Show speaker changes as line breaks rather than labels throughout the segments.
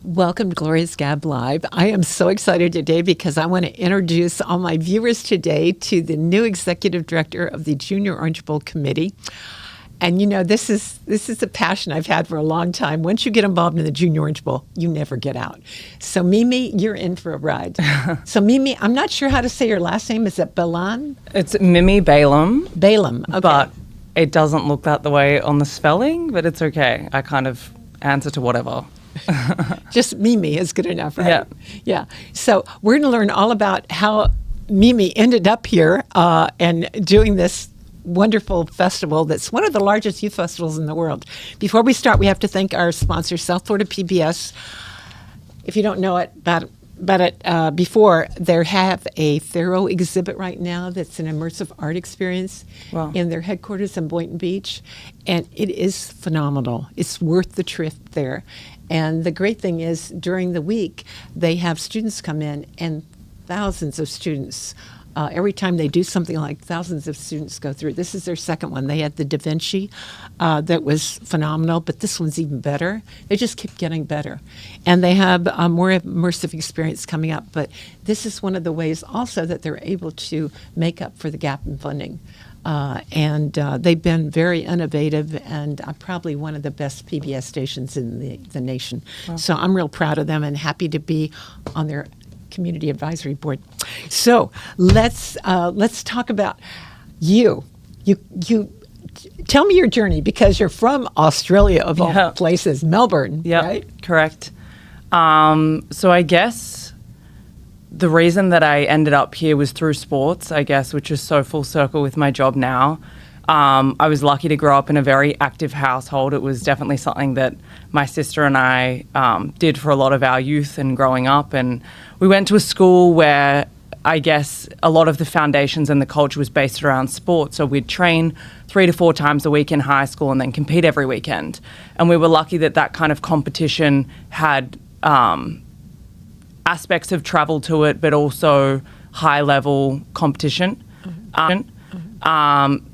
Welcome to Gloria's Gab Live. I am so excited today because I want to introduce all my viewers today to the new executive director of the Junior Orange Bowl Committee. And you know, this is a passion I've had for a long time. Once you get involved in the Junior Orange Bowl, you never get out. So Mimi, you're in for a ride. So Mimi, I'm not sure how to say your last name. Is it Balan?
It's Mimi Balaam.
Balaam, okay.
But it doesn't look that the way on the spelling, but it's okay. I kind of answer to whatever.
Just Mimi is good enough, right?
Yeah.
Yeah. So we're going to learn all about how Mimi ended up here and doing this wonderful festival that's one of the largest youth festivals in the world. Before we start, we have to thank our sponsor, South Florida PBS. If you don't know it about it before, they have a Pharaoh exhibit right now that's an immersive art experience in their headquarters in Boynton Beach, and it is phenomenal. It's worth the trip there. And the great thing is, during the week, they have students come in, and thousands of students every time they do something, like thousands of students go through. This is their second one. They had the Da Vinci that was phenomenal, but this one's even better. They just keep getting better. And they have a more immersive experience coming up. But this is one of the ways also that they're able to make up for the gap in funding. And they've been very innovative and probably one of the best PBS stations in the nation. Wow. So I'm real proud of them and happy to be on their Community Advisory Board. So let's talk about you. You tell me your journey, because you're from Australia of all places, Melbourne, right?
Correct. So I guess the reason that I ended up here was through sports, I guess, which is so full circle with my job now. I was lucky to grow up in a very active household. It was definitely something that my sister and I did for a lot of our youth and growing up. And we went to a school where I guess a lot of the foundations and the culture was based around sport. So we'd train 3 to 4 times a week in high school and then compete every weekend. And we were lucky that that kind of competition had aspects of travel to it, but also high-level competition.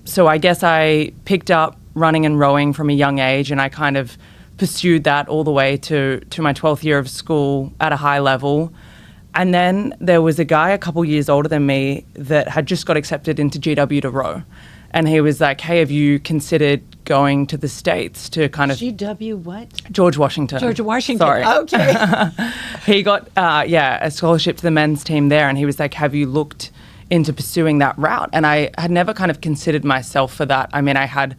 So I guess I picked up running and rowing from a young age, and I kind of pursued that all the way to my 12th year of school at a high level. And then there was a guy a couple years older than me that had just got accepted into GW to row. And he was like, hey, have you considered going to the States to kind of...
GW what?
George Washington.
George Washington.
Sorry.
Okay.
He got, a scholarship to the men's team there. And he was like, have you looked into pursuing that route? And I had never kind of considered myself for that. I mean, I had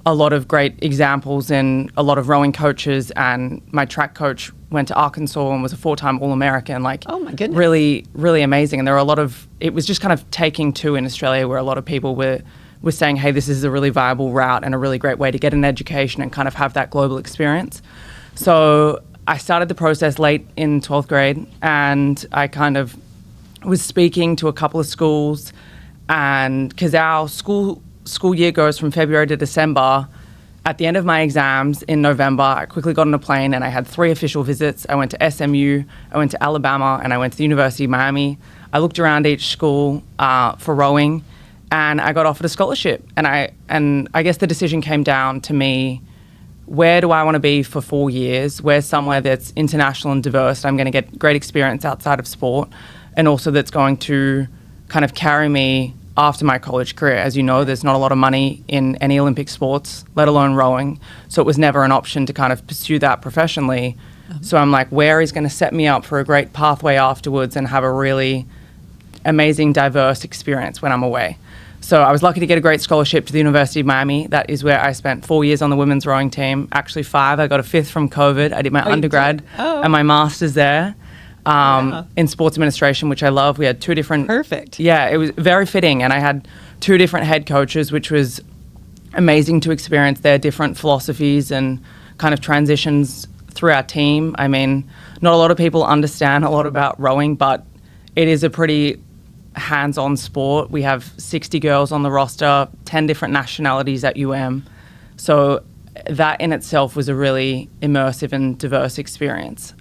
a lot of great examples in a lot of rowing coaches, and my track coach went to Arkansas and was a 4-time All-American. Like,
oh my goodness.
Really, really amazing. And there were a lot of, it was just kind of taking to in Australia where a lot of people were saying, hey, this is a really viable route and a really great way to get an education and kind of have that global experience. So I started the process late in 12th grade, and I kind of was speaking to a couple of schools, and because our school year goes from February to December, at the end of my exams in November, I quickly got on a plane and I had 3 official visits. I went to SMU, I went to Alabama, and I went to the University of Miami. I looked around each school for rowing, and I got offered a scholarship. And I guess the decision came down to me, where do I want to be for 4 years? Where's somewhere that's international and diverse? I'm going to get great experience outside of sport, and also that's going to kind of carry me after my college career. As you know, there's not a lot of money in any Olympic sports, let alone rowing. So it was never an option to kind of pursue that professionally. So I'm like, where is going to set me up for a great pathway afterwards and have a really amazing, diverse experience when I'm away? So I was lucky to get a great scholarship to the University of Miami. That is where I spent 4 years on the women's rowing team. Actually 5. I got a 5th from COVID. I did my undergrad and my master's there. In sports administration, which I love. We had 2 different...
Perfect.
Yeah, it was very fitting. And I had 2 different head coaches, which was amazing to experience their different philosophies and kind of transitions through our team. I mean, not a lot of people understand a lot about rowing, but it is a pretty hands-on sport. We have 60 girls on the roster, 10 different nationalities at UM. So that in itself was a really immersive and diverse experience.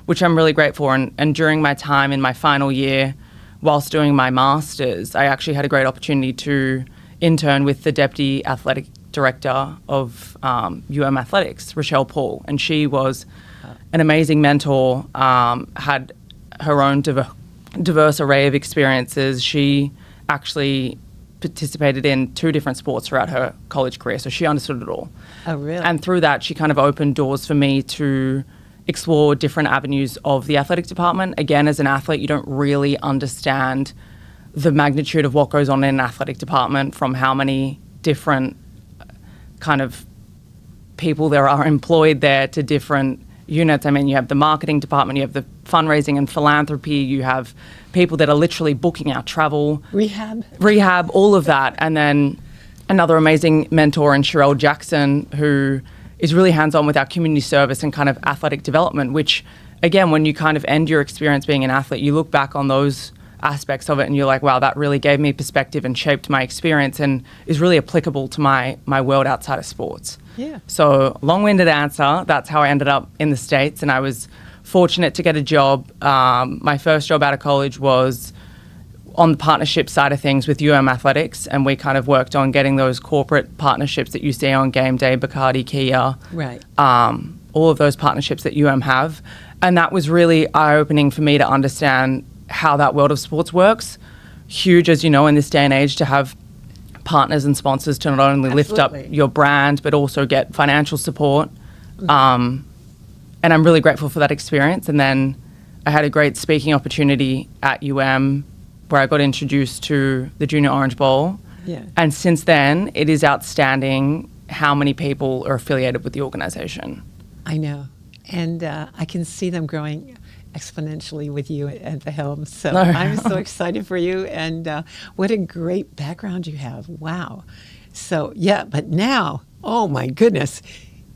Which I'm really grateful for. And during my time in my final year, whilst doing my master's, I actually had a great opportunity to intern with the Deputy Athletic Director of UM Athletics, Rochelle Paul. And she was an amazing mentor, had her own diverse array of experiences. She actually participated in 2 different sports throughout her college career, so she understood it all.
Oh, really?
And through that, she kind of opened doors for me to explore different avenues of the athletic department. Again, as an athlete, you don't really understand the magnitude of what goes on in an athletic department, from how many different kind of people there are employed there to different units. I mean, you have the marketing department, you have the fundraising and philanthropy, you have people that are literally booking our travel. Rehab, all of that. And then another amazing mentor in Sherelle Jackson, who is really hands-on with our community service and kind of athletic development, which, again, when you kind of end your experience being an athlete, you look back on those aspects of it and you're like, wow, that really gave me perspective and shaped my experience and is really applicable to my world outside of sports.
Yeah.
So, long-winded answer, that's how I ended up in the States, and I was fortunate to get a job. My first job out of college was on the partnership side of things with Athletics, and we kind of worked on getting those corporate partnerships that you see on Game Day, Bacardi, Kia,
right.
All of those partnerships that have. And that was really eye-opening for me to understand how that world of sports works. Huge, as you know, in this day and age, to have partners and sponsors to not only lift up your brand, but also get financial support. And I'm really grateful for that experience. And then I had a great speaking opportunity at where I got introduced to the Junior Orange Bowl.
Yeah.
And since then, it is outstanding how many people are affiliated with the organization.
I know. And I can see them growing exponentially with you at the helm. So I'm so excited for you. And what a great background you have. Wow. So, yeah, but now, oh my goodness,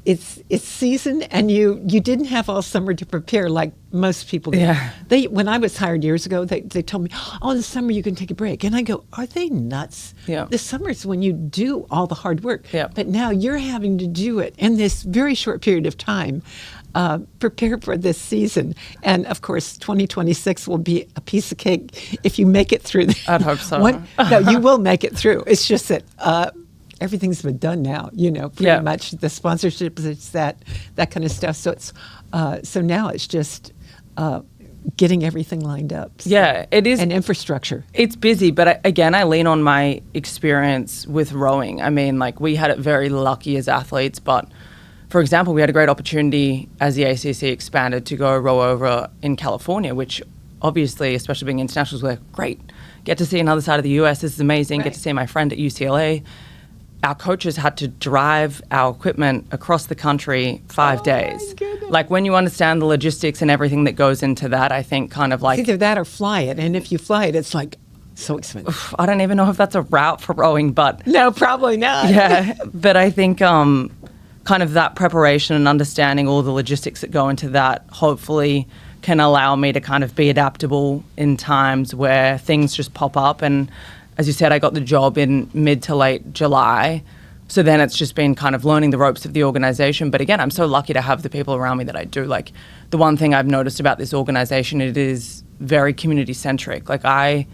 it's season, and you didn't have all summer to prepare like most people do.
Yeah.
When I was hired years ago, they told me, oh, this summer you can take a break. And I go, are they nuts?
Yeah.
The summer is when you do all the hard work.
Yeah.
But now you're having to do it in this very short period of time. Prepare for this season. And of course, 2026 will be a piece of cake if you make it through.
I'd hope so.
No, you will make it through. It's just that everything's been done now, pretty much. The sponsorships, it's that kind of stuff. So it's so now it's just getting everything lined up. So,
yeah, it is.
And infrastructure. It's
busy, but again, I lean on my experience with rowing. I mean, like, we had it very lucky as athletes, but for example, we had a great opportunity as the ACC expanded to go row over in California, which obviously, especially being internationals, we're like, great. Get to see another side of the US. This is amazing. Right. Get to see my friend at UCLA. Our coaches had to drive our equipment across the country 5 days. Like, when you understand the logistics and everything that goes into that, I think kind of like...
It's either that or fly it. And if you fly it, it's like so expensive.
I don't even know if that's a route for rowing, but...
No, probably not.
Yeah, but I think... kind of that preparation and understanding all the logistics that go into that hopefully can allow me to kind of be adaptable in times where things just pop up. And as you said, I got the job in mid to late July. So then it's just been kind of learning the ropes of the organization. But again, I'm so lucky to have the people around me that I do. Like, the one thing I've noticed about this organization, it is very community centric. Like, I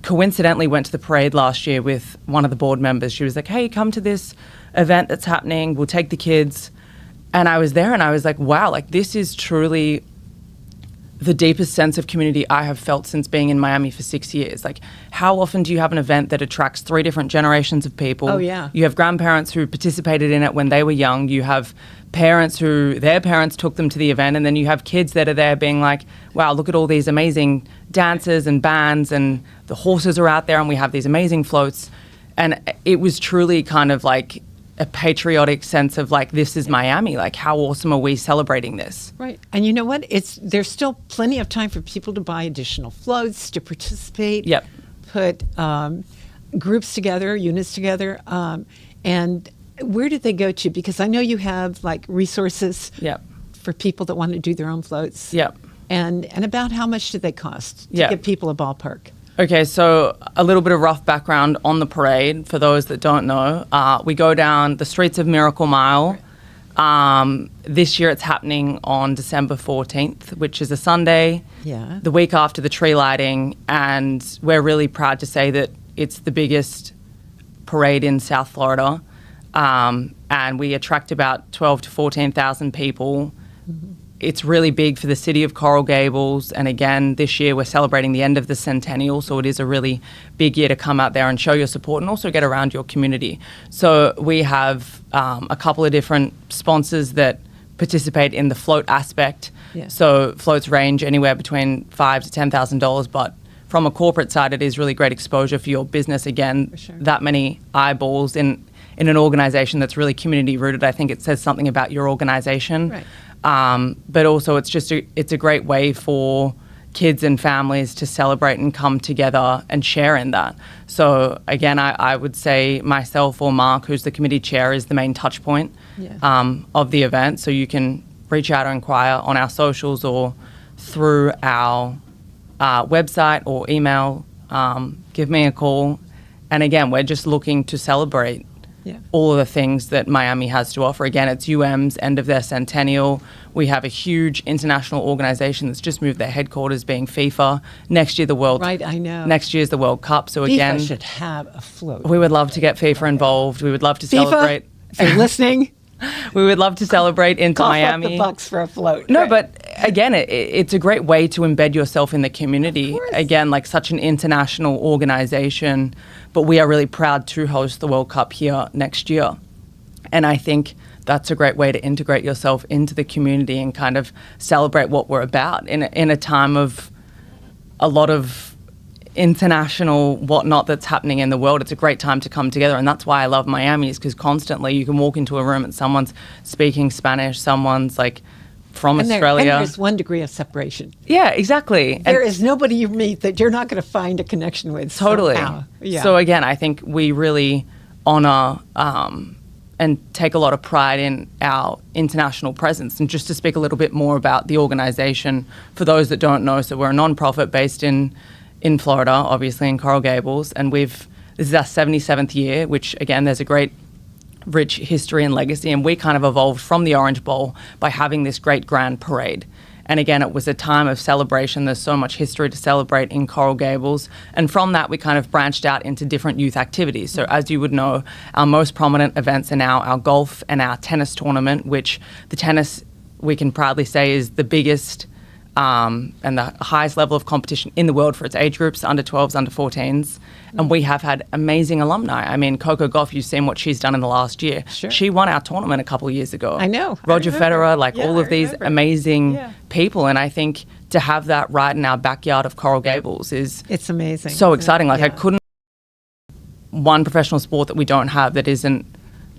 coincidentally went to the parade last year with one of the board members. She was like, hey, come to this event that's happening, we'll take the kids. And I was there and I was like, wow, like, this is truly the deepest sense of community I have felt since being in Miami for 6 years. Like, how often do you have an event that attracts 3 different generations of people?
Oh, yeah.
You have grandparents who participated in it when they were young. You have parents who their parents took them to the event. And then you have kids that are there being like, wow, look at all these amazing dancers and bands, and the horses are out there, and we have these amazing floats. And it was truly kind of like a patriotic sense of like, this is Miami. Like, how awesome are we celebrating this?
Right. And you know what? There's still plenty of time for people to buy additional floats, to participate.
Yep.
Put groups together, units together. And where did they go to? Because I know you have like resources.
Yep.
For people that want to do their own floats.
Yep.
And about how much do they cost to give people a ballpark?
Okay, so a little bit of rough background on the parade for those that don't know. We go down the streets of Miracle Mile. This year it's happening on December 14th, which is a Sunday, the week after the tree lighting. And we're really proud to say that it's the biggest parade in South Florida. And we attract about 12 to 14,000 people. it's really big for the city of Coral Gables. And again, this year we're celebrating the end of the centennial. So it is a really big year to come out there and show your support and also get around your community. So we have a couple of different sponsors that participate in the float aspect.
Yeah.
So floats range anywhere between $5,000 to $10,000, but from a corporate side, it is really great exposure for your business. Again,
For sure.
that many eyeballs in an organization that's really community rooted. I think it says something about your organization.
Right.
But also it's a great way for kids and families to celebrate and come together and share in that. So again, I would say myself or Mark, who's the committee chair, is the main touch point of the event. So you can reach out or inquire on our socials or through our website or email, give me a call. And again, we're just looking to celebrate all of the things that Miami has to offer. Again, it's UM's end of their centennial. We have a huge international organization that's just moved their headquarters, being FIFA. Next year, the World.
Right, I know.
Next year's the World Cup. So
FIFA
again,
should have a float.
we would love to get FIFA involved. We would love to
FIFA,
celebrate.
if you're listening,
We would love to celebrate into
cough
Miami.
up the bucks for a float.
No,
Right.
but again, it's a great way to embed yourself in the community.
course.
Again, like such an international organization, but we are really proud to host the World Cup here next year. And I think that's a great way to integrate yourself into the community and kind of celebrate what we're about in a time of a lot of international whatnot that's happening in the world. It's a great time to come together, and that's why I love Miami, is because constantly you can walk into a room and someone's speaking Spanish, someone's like from Australia.
And there's 1 degree of separation.
Yeah, exactly.
There is nobody you meet that you're not going to find a connection with.
Totally.
Somehow. Yeah.
So again, I think we really honor and take a lot of pride in our international presence. And just to speak a little bit more about the organization, for those that don't know, so we're a nonprofit based in Florida, obviously in Coral Gables, and this is our 77th year, which again, there's a great rich history and legacy, and we kind of evolved from the Orange Bowl by having this great grand parade. And again, it was a time of celebration. There's so much history to celebrate in Coral Gables. And from that, we kind of branched out into different youth activities. So as you would know, our most prominent events are now our golf and our tennis tournament, which the tennis, we can proudly say, is the biggest and the highest level of competition in the world for its age groups, under 12s, under 14s. And we have had amazing alumni. I mean, Coco Gauff, you've seen what she's done in the last year.
Sure.
She won our tournament a couple of years ago.
I know.
Roger Federer, all
I
of these
remember.
amazing
Yeah.
people. And I think to have that right in our backyard of Coral Gables is
It's amazing.
so exciting. Like I
Yeah.
couldn't one professional sport that we don't have that isn't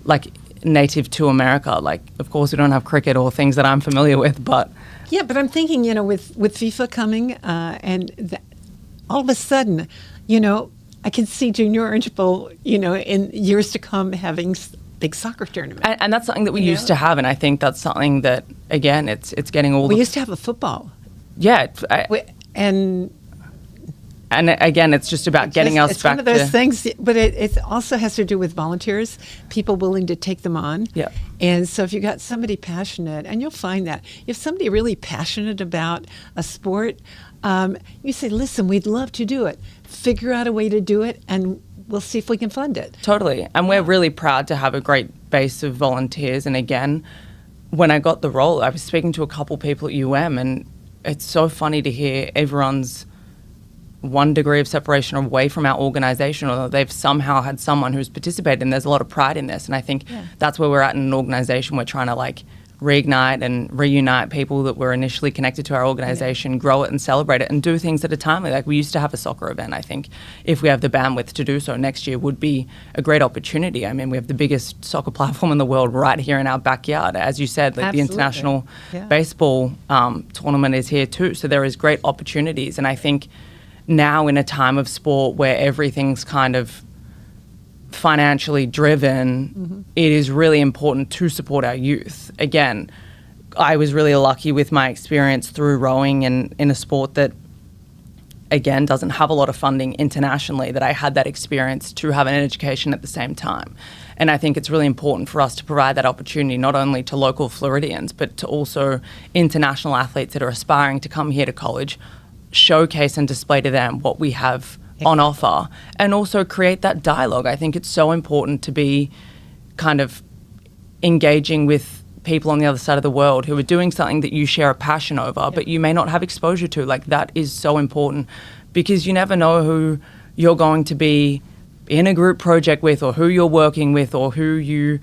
like native to America. Like, of course, we don't have cricket or things that I'm familiar with, but
Yeah, but I'm thinking, with FIFA coming, all of a sudden, I can see Junior Orange Bowl, in years to come having big soccer tournament.
and that's something that we
You
used
know?
to have, and I think that's something that again, it's getting all
We
the
used to have a football.
yeah,
And
and again, it's just about getting us
it's
back
one of those
to
things, but it also has to do with volunteers, people willing to take them on.
Yeah.
And so if you got somebody passionate, and you'll find that if somebody really passionate about a sport, you say, listen, we'd love to do it. Figure out a way to do it, and we'll see if we can fund it.
Totally. And we're really proud to have a great base of volunteers. And again, when I got the role, I was speaking to a couple people at UM, and it's so funny to hear everyone's 1 degree of separation away from our organization, or they've somehow had someone who's participated, and there's a lot of pride in this. And I think that's where we're at in an organization. We're trying to reignite and reunite people that were initially connected to our organization, grow it and celebrate it, and do things that are timely. Like we used to have a soccer event. I think if we have the bandwidth to do so, next year would be a great opportunity. I mean, we have the biggest soccer platform in the world right here in our backyard. As you said, like the
Absolutely.
international
Yeah.
baseball tournament is here too. So there is great opportunities. And I think now in a time of sport where everything's kind of financially driven, it is really important to support our youth. Again, I was really lucky with my experience through rowing and in a sport that, again, doesn't have a lot of funding internationally, that I had that experience to have an education at the same time. And I think it's really important for us to provide that opportunity not only to local Floridians, but to also international athletes that are aspiring to come here to college, showcase and display to them what we have on offer, and also create that dialogue. I think it's so important to be kind of engaging with people on the other side of the world who are doing something that you share a passion over, but you may not have exposure to. Like, that is so important, because you never know who you're going to be in a group project with, or who you're working with, or who you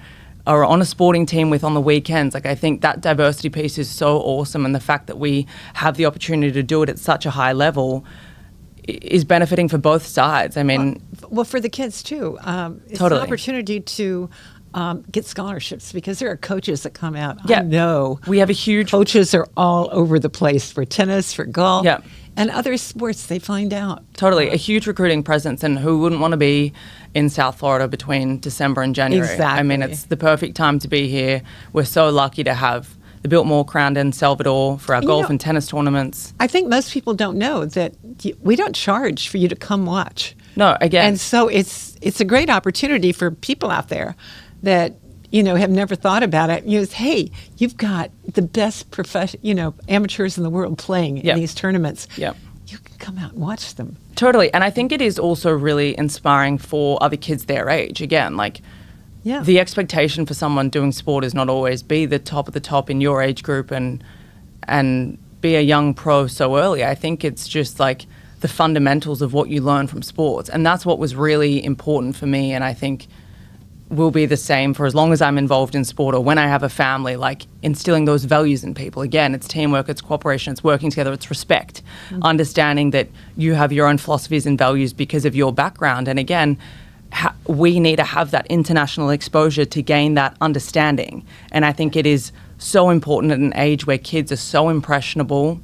are on a sporting team with on the weekends. Like, I think that diversity piece is so awesome, and the fact that we have the opportunity to do it at such a high level is benefiting for both sides. I mean,
well, for the kids too. It's
Totally.
an opportunity to get scholarships, because there are coaches that come out.
Yeah.
I know
we have a huge
coaches are all over the place for tennis, for golf,
Yeah.
and other sports. They find out.
Totally, a huge recruiting presence, and who wouldn't want to be in South Florida between December and January?
Exactly.
I mean, it's the perfect time to be here. We're so lucky to have the Biltmore Crown in Salvador for our golf and tennis tournaments.
I think most people don't know that we don't charge for you to come watch.
No, again.
And so it's a great opportunity for people out there that, have never thought about it. Hey, you've got the best amateurs in the world playing in these tournaments.
Yep.
You can come out and watch them.
Totally. And I think it is also really inspiring for other kids their age. Again, like,
Yeah.
the expectation for someone doing sport is not always be the top of the top in your age group and be a young pro so early. I think it's just like the fundamentals of what you learn from sports. And that's what was really important for me. And I think will be the same for as long as I'm involved in sport, or when I have a family, like instilling those values in people. Again, it's teamwork, it's cooperation, it's working together, it's respect, understanding that you have your own philosophies and values because of your background. And again, we need to have that international exposure to gain that understanding. And I think it is so important at an age where kids are so impressionable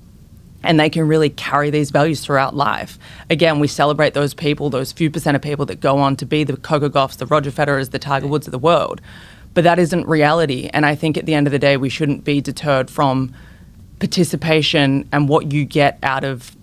and they can really carry these values throughout life. Again, we celebrate those people, those few percent of people that go on to be the Coco Gauffs, the Roger Federers, the Tiger Woods of the world. But that isn't reality. And I think at the end of the day, we shouldn't be deterred from participation and what you get out of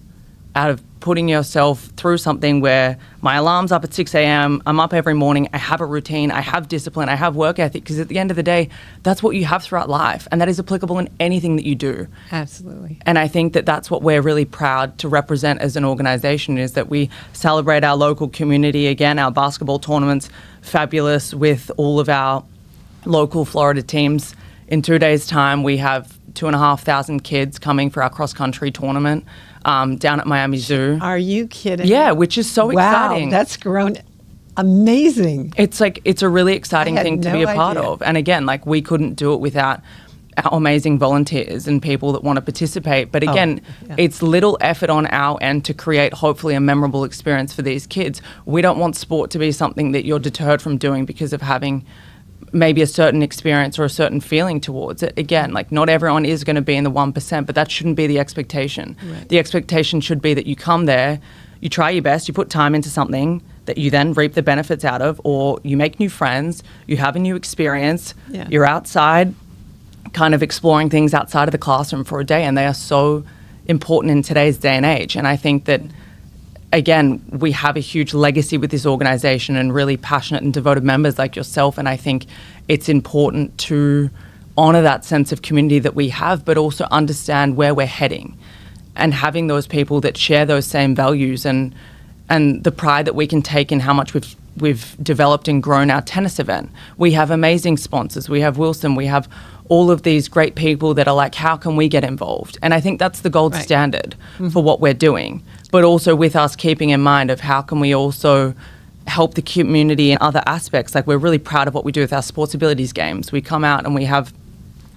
putting yourself through something where my alarm's up at 6 a.m., I'm up every morning, I have a routine, I have discipline, I have work ethic, because at the end of the day, that's what you have throughout life, and that is applicable in anything that you do.
Absolutely.
And I think that that's what we're really proud to represent as an organization, is that we celebrate our local community. Again, our basketball tournament's fabulous with all of our local Florida teams. In 2 days' time, we have 2,500 kids coming for our cross-country tournament down at Miami Zoo.
Are you kidding?
Yeah, which is so exciting.
Wow, that's grown amazing.
It's a really exciting
I had
thing to
no
be a part
idea.
of. And again, like, we couldn't do it without our amazing volunteers and people that want to participate. But again, it's little effort on our end to create hopefully a memorable experience for these kids. We don't want sport to be something that you're deterred from doing because of having maybe a certain experience or a certain feeling towards it. Again, like, not everyone is going to be in the 1%, but that shouldn't be the expectation.
Right.
The expectation should be that you come there, you try your best, you put time into something that you then reap the benefits out of, or you make new friends, you have a new experience, you're outside kind of exploring things outside of the classroom for a day, and they are so important in today's day and age. And I think that, again, we have a huge legacy with this organization and really passionate and devoted members like yourself. And I think it's important to honor that sense of community that we have, but also understand where we're heading, and having those people that share those same values, and the pride that we can take in how much we've developed and grown our tennis event. We have amazing sponsors. We have Wilson. We have all of these great people that are like, how can we get involved? And I think that's the gold standard for what we're doing. But also with us keeping in mind of how can we also help the community in other aspects. Like, we're really proud of what we do with our sports abilities games. We come out and we have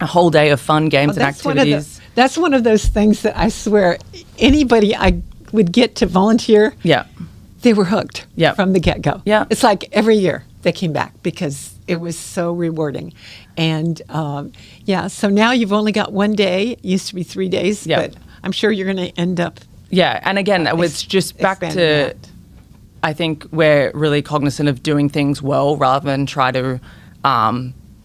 a whole day of fun games and activities.
That's one of those things that I swear anybody I would get to volunteer, they were hooked from the get-go. Yeah. It's like every year they came back because it was so rewarding. And so now you've only got one day. It used to be 3 days, but I'm sure you're going to end up.
Yeah, and again, it's just back to,
that.
I think we're really cognizant of doing things well rather than try to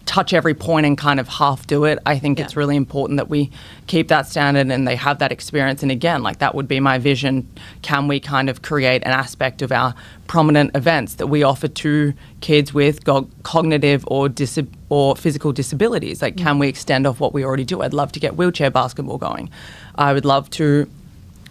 touch every point and kind of half do it. I think it's really important that we keep that standard and they have that experience. And again, like, that would be my vision. Can we kind of create an aspect of our prominent events that we offer to kids with cognitive or physical disabilities? Like, can we extend off what we already do? I'd love to get wheelchair basketball going. I would love to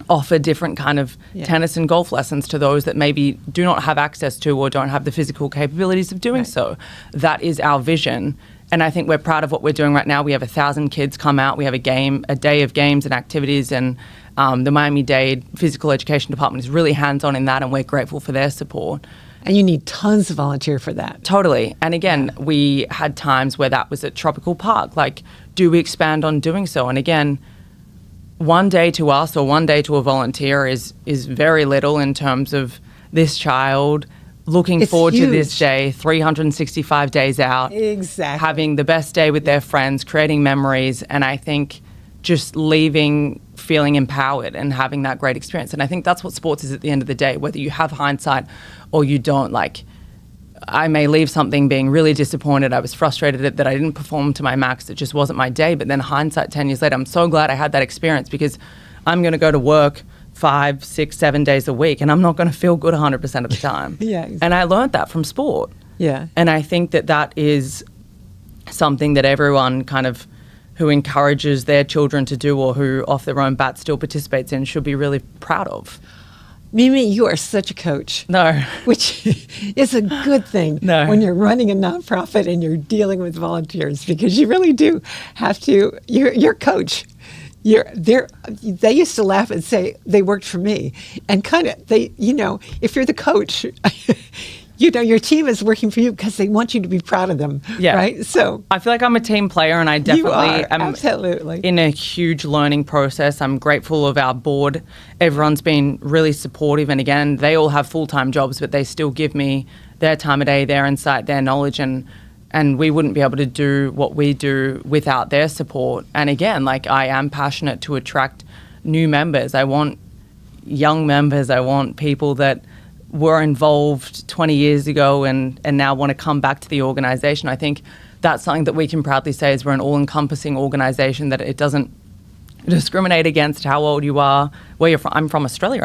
offer different kind of tennis and golf lessons to those that maybe do not have access to or don't have the physical capabilities of doing so. That is our vision. And I think we're proud of what we're doing right now. We have 1,000 kids come out. We have a day of games and activities, and the Miami-Dade Physical Education Department is really hands-on in that, and we're grateful for their support.
And you need tons of volunteer for that.
Totally. And again, we had times where that was at Tropical Park. Like, do we expand on doing so? And again, one day to us or one day to a volunteer is very little in terms of this child looking forward to this day, 365 days out.
Exactly.
Having the best day with their friends, creating memories. And I think just leaving feeling empowered and having that great experience. And I think that's what sports is at the end of the day, whether you have hindsight or you don't. Like, I may leave something being really disappointed. I was frustrated that I didn't perform to my max. It just wasn't my day. But then hindsight 10 years later, I'm so glad I had that experience, because I'm going to go to work 5, 6, 7 days a week, and I'm not going to feel good 100% of the time.
Yeah, exactly.
And I learned that from sport.
Yeah.
And I think that is something that everyone kind of who encourages their children to do, or who off their own bat still participates in, should be really proud of.
Mimi, you are such a coach.
No.
Which is a good thing when you're running a nonprofit and you're dealing with volunteers, because you really do have to, you're coach. They used to laugh and say they worked for me, and kind of if you're the coach, your team is working for you because they want you to be proud of them. Yeah. Right. So
I feel like I'm a team player, and I definitely am
absolutely
in a huge learning process. I'm grateful of our board. Everyone's been really supportive, and again, they all have full-time jobs, but they still give me their time of day, their insight, their knowledge, and we wouldn't be able to do what we do without their support. And again, like, I am passionate to attract new members. I want young members. I want people that were involved 20 years ago and now want to come back to the organization. I think that's something that we can proudly say, is we're an all-encompassing organization, that it doesn't discriminate against how old you are, where you're from. I'm from Australia.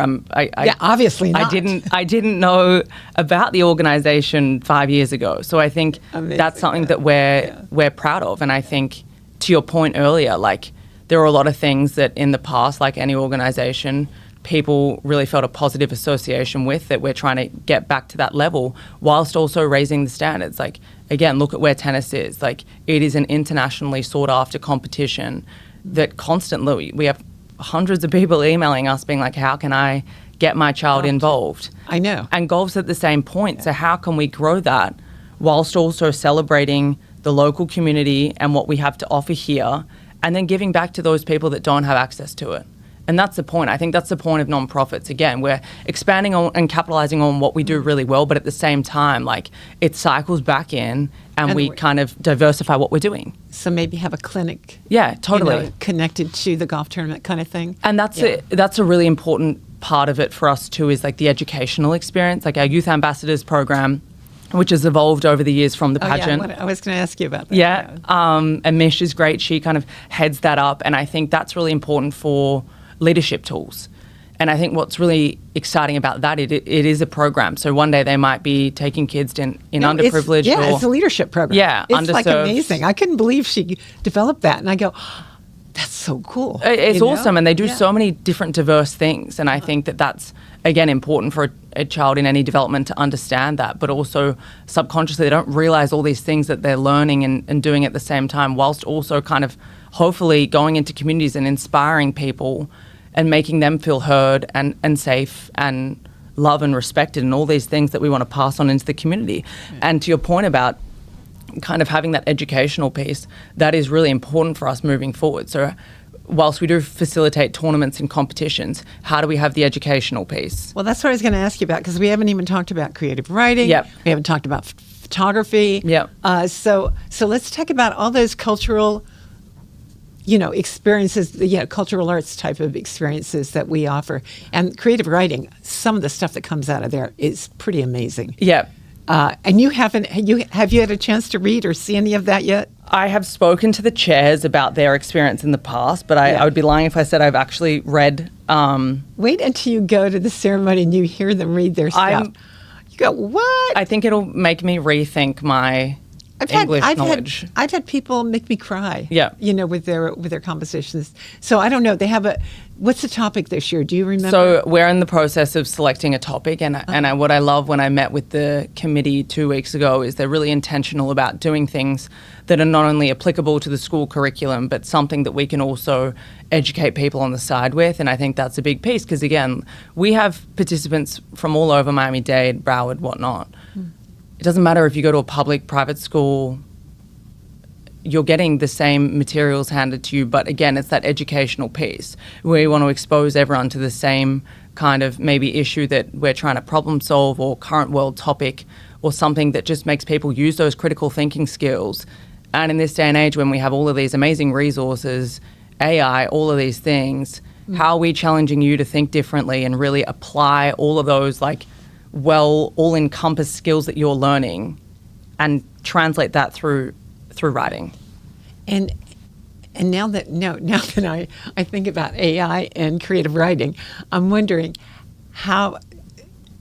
Obviously not.
I didn't know about the organization 5 years ago. So I think that's something that we're proud of. And I think, to your point earlier, like, there are a lot of things that in the past, like any organization, people really felt a positive association with, that we're trying to get back to that level, whilst also raising the standards. Like, again, look at where tennis is. Like, it is an internationally sought after competition that constantly, we have hundreds of people emailing us being like, how can I get my child involved?
I know.
And golf's at the same point. Yeah. So how can we grow that whilst also celebrating the local community and what we have to offer here, and then giving back to those people that don't have access to it? And that's the point. I think that's the point of nonprofits. Again, we're expanding on and capitalizing on what we do really well, but at the same time, like, it cycles back in, and we kind of diversify what we're doing.
So maybe have a clinic.
Yeah, totally.
Connected to the golf tournament kind of thing.
And that's a really important part of it for us too, is like the educational experience, like our youth ambassadors program, which has evolved over the years from the pageant.
Yeah, I was going to ask you about that.
Yeah. And Mish is great. She kind of heads that up. And I think that's really important for leadership tools. And I think what's really exciting about that, it is a program. So one day they might be taking kids in underprivileged.
It's a leadership program.
Yeah,
it's
underserved.
Like amazing. I couldn't believe she developed that. And I go, that's so cool.
It's awesome. And they do so many different diverse things. And I think that's, again, important for a child in any development to understand that. But also subconsciously, they don't realize all these things that they're learning and doing at the same time, whilst also kind of hopefully going into communities and inspiring people and making them feel heard and safe and loved and respected, and all these things that we want to pass on into the community. Yeah. And to your point about kind of having that educational piece, that is really important for us moving forward. So whilst we do facilitate tournaments and competitions, how do we have the educational piece?
Well, that's what I was going to ask you about, because we haven't even talked about creative writing.
Yep.
We haven't talked about photography.
Yep.
So let's talk about all those cultural experiences, cultural arts type of experiences that we offer. And creative writing, some of the stuff that comes out of there is pretty amazing.
Yeah.
And have you had a chance to read or see any of that yet?
I have spoken to the chairs about their experience in the past, but I would be lying if I said I've actually read.
Wait until you go to the ceremony and you hear them read their stuff. You go, what?
I think it'll make me rethink my English knowledge.
I've had people make me cry.
Yeah.
With their compositions. So I don't know. They have What's the topic this year? Do you remember?
So we're in the process of selecting a topic, and what I love when I met with the committee 2 weeks ago is they're really intentional about doing things that are not only applicable to the school curriculum, but something that we can also educate people on the side with. And I think that's a big piece because, again, we have participants from all over Miami-Dade, Broward, whatnot. It doesn't matter if you go to a public, private school, you're getting the same materials handed to you, but again, it's that educational piece where you want to expose everyone to the same kind of maybe issue that we're trying to problem solve or current world topic or something that just makes people use those critical thinking skills. And in this day and age when we have all of these amazing resources, AI, all of these things, how are we challenging you to think differently and really apply all of those all-encompassed skills that you're learning and translate that through writing.
And now that I think about AI and creative writing, I'm wondering how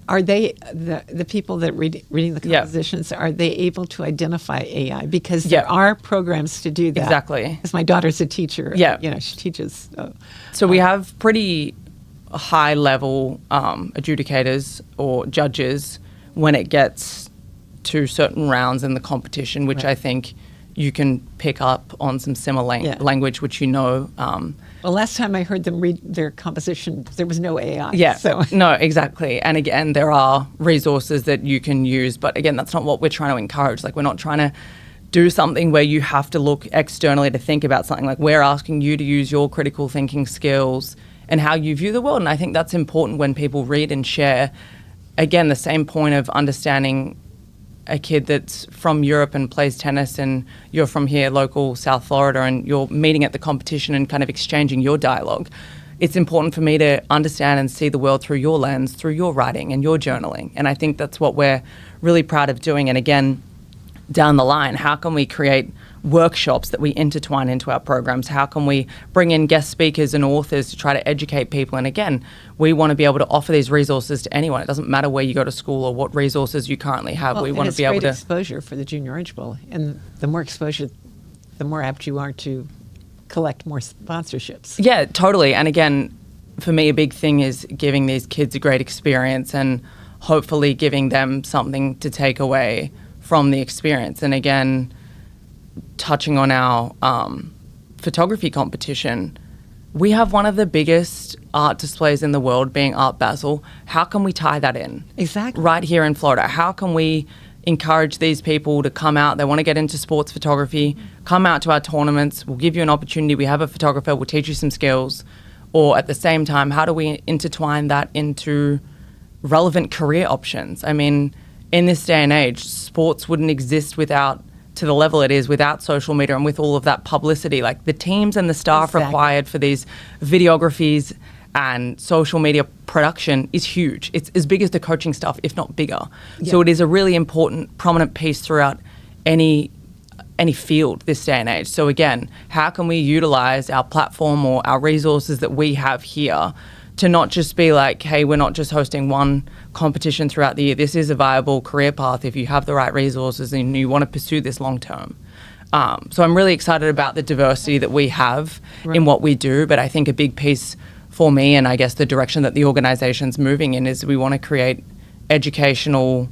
are they the people that reading the compositions, are they able to identify AI? Because there are programs to do that.
Exactly.
Because my daughter's a teacher.
Yeah.
She teaches.
So we have pretty high level adjudicators or judges when it gets to certain rounds in the competition, which I think you can pick up on some similar language, which
Well, last time I heard them read their composition, there was no AI.
Yeah,
So.
no, exactly. And again, there are resources that you can use, but again, that's not what we're trying to encourage. We're not trying to do something where you have to look externally to think about something. We're asking you to use your critical thinking skills and how you view the world. And I think that's important when people read and share. Again, the same point of understanding a kid that's from Europe and plays tennis and you're from here, local South Florida, and you're meeting at the competition and kind of exchanging your dialogue. It's important for me to understand and see the world through your lens, through your writing and your journaling. And I think that's what we're really proud of doing. And again, down the line, how can we create workshops that we intertwine into our programs? How can we bring in guest speakers and authors to try to educate people? And again, we want to be able to offer these resources to anyone. It doesn't matter where you go to school or what resources you currently have.
Well,
we want to be able to...
It's great exposure for the Junior Orange Bowl. And the more exposure, the more apt you are to collect more sponsorships.
Yeah, totally. And again, for me, a big thing is giving these kids a great experience and hopefully giving them something to take away from the experience. And again, touching on our photography competition, we have one of the biggest art displays in the world, being Art Basel. How can we tie that in?
Exactly.
Right here in Florida. How can we encourage these people to come out? They want to get into sports photography. Come out to our tournaments. We'll give you an opportunity. We have a photographer. We'll teach you some skills. Or at the same time, how do we intertwine that into relevant career options? I mean, in this day and age, sports wouldn't exist without, to the level it is, without social media and with all of that publicity. The teams and the staff required for these videographies and social media production is huge. It's as big as the coaching staff, if not bigger. Yeah. So it is a really important, prominent piece throughout any field this day and age. So again, how can we utilize our platform or our resources that we have here to not just be hey, we're not just hosting one competition throughout the year. This is a viable career path if you have the right resources and you want to pursue this long term. So I'm really excited about the diversity that we have in what we do, but I think a big piece for me, and I guess the direction that the organization's moving in, is we want to create educational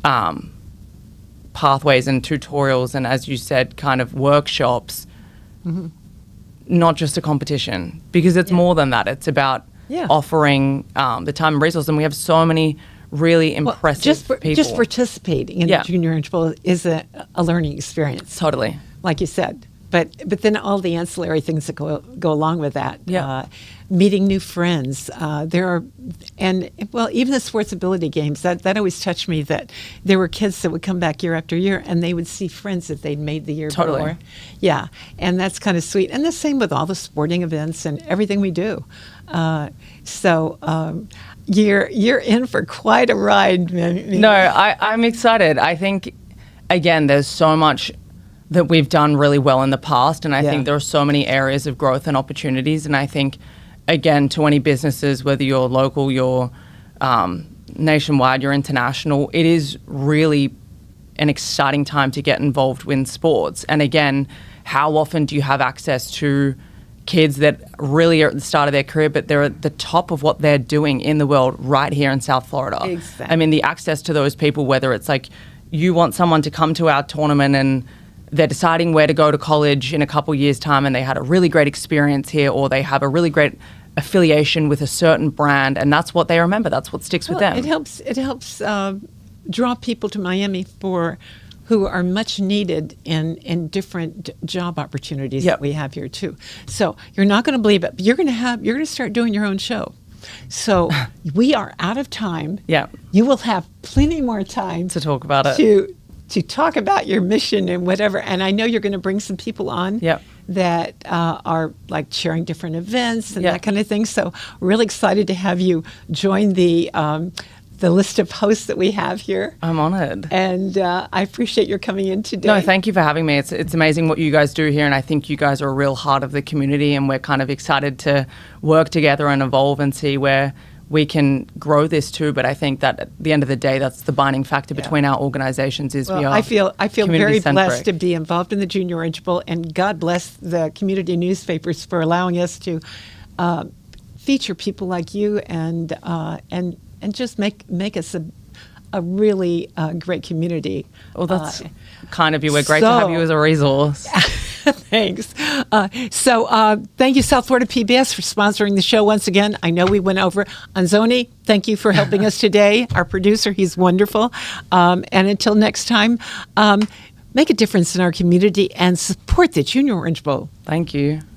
pathways and tutorials and, as you said, kind of workshops, not just a competition, because it's more than that. It's about offering the time and resources, and we have so many really impressive people.
Just participating in the Junior Orange Bowl is a learning experience.
Totally.
Like you said. But then all the ancillary things that go along with that.
Yeah.
Meeting new friends. There are, and even the sports ability games, that always touched me, that there were kids that would come back year after year and they would see friends that they'd made the year before. Yeah. And that's kind of sweet. And the same with all the sporting events and everything we do. You're in for quite a ride.
No, I'm excited. I think, again, there's so much that we've done really well in the past, and I think there are so many areas of growth and opportunities. And I think, again, to any businesses, whether you're local, you're nationwide, you're international, it is really an exciting time to get involved in sports. And again, how often do you have access to kids that really are at the start of their career, but they're at the top of what they're doing in the world right here in South Florida.
Exactly.
I mean, the access to those people, whether it's like you want someone to come to our tournament and they're deciding where to go to college in a couple years' time and they had a really great experience here, or they have a really great affiliation with a certain brand, and that's what they remember. That's what sticks with them.
It helps draw people to Miami who are much needed in different job opportunities that we have here too. So you're not going to believe it, but you're going to start doing your own show. So we are out of time.
Yeah.
You will have plenty more time
to talk about it.
To talk about your mission and whatever. And I know you're going to bring some people on that are like sharing different events and that kind of thing. So we're really excited to have you join the list of hosts that we have here.
I'm honored.
And I appreciate your coming in today.
No, thank you for having me. It's amazing what you guys do here, and I think you guys are a real heart of the community, and we're kind of excited to work together and evolve and see where we can grow this too. But I think that at the end of the day, that's the binding factor between our organizations is we are
I feel very
community-centric.
blessed to be involved in the Junior Orange Bowl, and God bless the community newspapers for allowing us to feature people like you and just make us a really great community.
Well, that's kind of you. We're great to have you as a resource.
Thanks. So thank you, South Florida PBS, for sponsoring the show once again. I know we went over. Anzoni, thank you for helping us today. Our producer, he's wonderful. And until next time, make a difference in our community and support the Junior Orange Bowl.
Thank you.